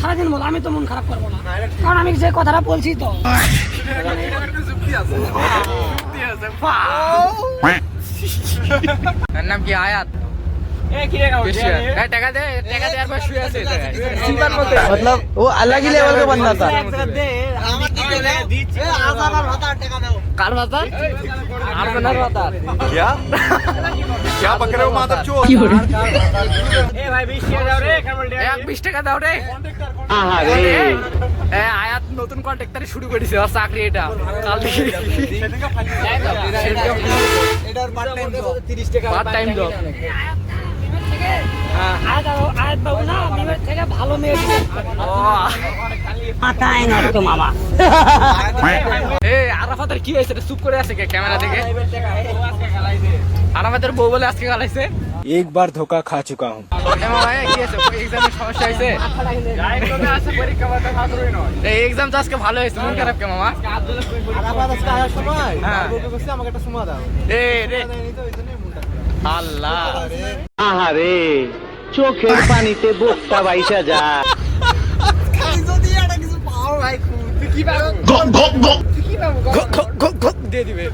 সারাদিন বল, আমি তো মন খারাপ করবো না, কারণ আমি যে কথাটা বলছি তো। এর নাম কি? আয়াত। টাকা দে, টাকা দে, আর শুয়ে আছে मतलब वो अलग ही लेवल का बंदा था। কার বাজার? আপনার বাজার। क्या क्या पक रहे हो मादरचोद? এক 20 টাকা দাও রে। আয়াত নতুন কন্ট্রাক্টর শুরু করেছে, আর চাকরি এটা কাল থেকে। Part time job. আয়াত বাবু না মিমের থেকে ভালো মেয়ে মাথায় নষ্ট মামা। আরাফাতের কি হয়েছে? চুপ করে আছে কে ক্যামেরা থেকে? আরাফাতের বউ বলে আজকে গালাইছে। एक बार धोखा खा चुका हूँ। কি আছে? এক্সামের সমস্যা হয়েছে? এই এক্সাম তো আজকে ভালো হয়েছে, মন খারাপ কে মামা? আল্লাহ আহারে চোখের পানিতে বোকটা বাইসা যায়। দিয়ে দিবে।